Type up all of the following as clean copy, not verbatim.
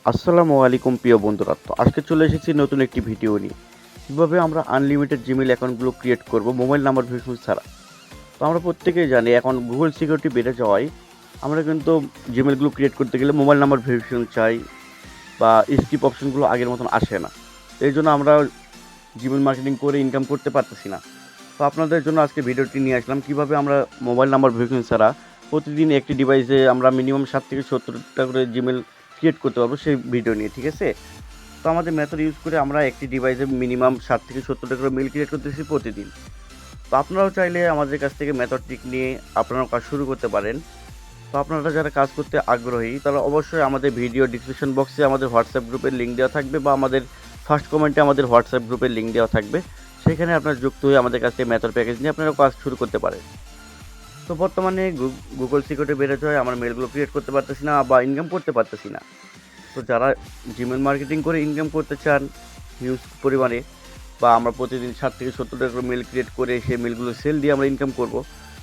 আসসালামু আলাইকুম প্রিয় বন্ধুরা। তো আজকে চলে এসেছি নতুন একটি ভিডিও নিয়ে। কীভাবে আমরা আনলিমিটেড জিমেইল অ্যাকাউন্টগুলো ক্রিয়েট করব মোবাইল নাম্বার ভেরিফিকেশন ছাড়া। তো আমরা প্রত্যেকেই জানি এখন গুগল সিকিউরিটি বেড়ে যাওয়ায় আমরা কিন্তু জিমেইলগুলো ক্রিয়েট করতে গেলে মোবাইল নাম্বার ভেরিফিকেশন চাই বা স্কিপ অপশনগুলো আগের মতন আসে না। এই জন্য আমরা জিমেইল মার্কেটিং করে ইনকাম করতে পারতেছি না। তো আপনাদের জন্য আজকে ভিডিওটি নিয়ে আসলাম কীভাবে আমরা মোবাইল নাম্বার ভেরিফিকেশন ছাড়া প্রতিদিন একটি ডিভাইসে আমরা মিনিমাম 60 থেকে 70টা করে জিমেইল ক্রিয়েট করতে পারবো সেই ভিডিও নিয়ে, ঠিক আছে? তো আমাদের মেথড ইউজ করে আমরা একটি ডিভাইসে মিনিমাম 60 থেকে 70টা করে মেইল ক্রিয়েট করতেছি প্রতিদিন। তো আপনারাও চাইলে আমাদের কাছ থেকে মেথড ট্রিক নিয়ে আপনারাও কাজ শুরু করতে পারেন। তো আপনারা যারা কাজ করতে আগ্রহী তারা অবশ্যই আমাদের ভিডিও ডিসক্রিপশন বক্সে আমাদের হোয়াটসঅ্যাপ গ্রুপের লিঙ্ক দেওয়া থাকবে বা আমাদের ফার্স্ট কমেন্টে আমাদের হোয়াটসঅ্যাপ গ্রুপের লিঙ্ক দেওয়া থাকবে। সেখানে আপনারা যুক্ত হয়ে আমাদের কাছ থেকে মেথড প্যাকেজ নিয়ে আপনারা কাজ শুরু করতে পারেন। তো বর্তমানে গুগল সিকিউরিটি বেড়ে যাওয়ায় আমরা মেইলগুলো ক্রিয়েট করতে পারতেছি না বা ইনকাম করতে পারতেছি না। তো যারা জিমেল মার্কেটিং করে ইনকাম করতে চান হিউজ পরিমাণে বা আমরা প্রতিদিন 60 থেকে 70টা করে মেল ক্রিয়েট করে সেই মেলগুলো সেল দিয়ে আমরা ইনকাম করব,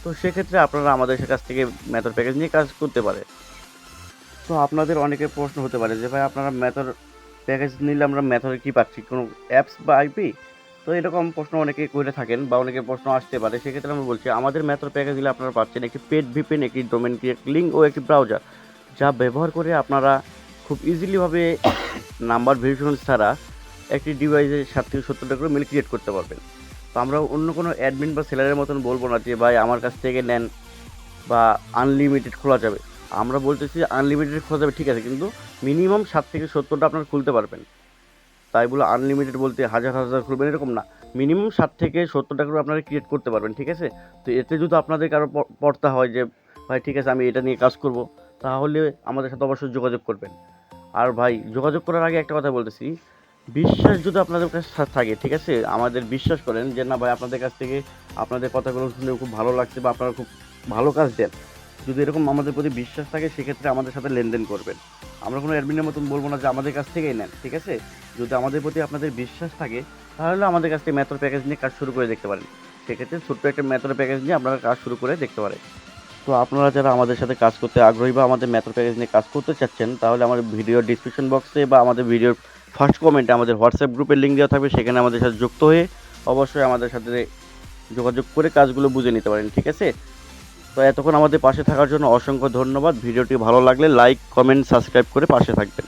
তো সেক্ষেত্রে আপনারা আমাদের কাছ থেকে মেথড প্যাকেজ নিয়ে কাজ করতে পারে। তো আপনাদের অনেকের প্রশ্ন হতে পারে যে ভাই আপনারা মেথড প্যাকেজ নিলে আমরা মেথডে কী পাচ্ছি, কোনো অ্যাপস বা আইপি? তো এরকম প্রশ্ন অনেকে করে থাকেন বা অনেকের প্রশ্ন আসতে পারে। সেক্ষেত্রে আমি বলছি আমাদের মেথড প্যাকেজ নিলে আপনারা পাচ্ছেন একটি পেড ভিপিএন, একটি ডোমেন লিঙ্ক ও একটি ব্রাউজার, যা ব্যবহার করে আপনারা খুব ইজিলিভাবে নাম্বার ভেরিফিকেশন ছাড়া একটি ডিভাইসে 60 থেকে 70টা করে মেল ক্রিয়েট করতে পারবেন। তো আমরা অন্য কোনো অ্যাডমিন বা সেলারের মতন বলবো না যে ভাই আমার কাছ থেকে নেন বা আনলিমিটেড খোলা যাবে। আমরা বলতেছি আনলিমিটেড খোলা যাবে, ঠিক আছে, কিন্তু মিনিমাম 60 থেকে 70টা আপনারা খুলতে পারবেন। তাই বলে আনলিমিটেড বলতে হাজার হাজার খুলবেন এরকম না। মিনিমাম 60 থেকে 70টা করে আপনারা ক্রিয়েট করতে পারবেন, ঠিক আছে? তো এতে যদি আপনাদের কারো পড়তা হয় যে ভাই ঠিক আছে আমি এটা নিয়ে কাজ করব, তাহলে আমাদের সাথে অবশ্যই যোগাযোগ করবেন। আর ভাই যোগাযোগ করার আগে একটা কথা বলতেছি, বিশ্বাস যদি আপনাদের কাছে থাকে, ঠিক আছে, আমাদের বিশ্বাস করেন যে না ভাই আপনাদের কাছ থেকে আপনাদের কথাগুলো শুনে খুব ভালো লাগছে বা আপনারা খুব ভালো কাজ দেন, যদি এরকম আমাদের প্রতি বিশ্বাস থাকে সেক্ষেত্রে আমাদের সাথে লেনদেন করবেন। আমরা কোনো অ্যাডমিনের মতন বলবো না যে আমাদের কাছ থেকেই নেন, ঠিক আছে? যদি আমাদের প্রতি আপনাদের বিশ্বাস থাকে তাহলে আমাদের কাছ থেকে মেথড প্যাকেজ নিয়ে কাজ শুরু করে দেখতে পারেন। সেক্ষেত্রে ছোট্ট একটা মেথড প্যাকেজ নিয়ে আপনারা কাজ শুরু করে দেখতে পারেন। তো আপনারা যারা আমাদের সাথে কাজ করতে আগ্রহী বা আমাদের মেথড প্যাকেজ নিয়ে কাজ করতে চাচ্ছেন, তাহলে আমাদের ভিডিও ডিসক্রিপশন বক্সে বা আমাদের ভিডিওর ফার্স্ট কমেন্টে আমাদের হোয়াটসঅ্যাপ গ্রুপের লিঙ্ক দেওয়া থাকবে। সেখানে আমাদের সাথে যুক্ত হয়ে অবশ্যই আমাদের সাথে যোগাযোগ করে কাজগুলো বুঝে নিতে পারেন, ঠিক আছে? তো এতক্ষণ আমাদের পাশে থাকার জন্য অসংখ্য ধন্যবাদ। ভিডিওটি ভালো লাগলে লাইক, কমেন্ট, সাবস্ক্রাইব করে পাশে থাকবেন।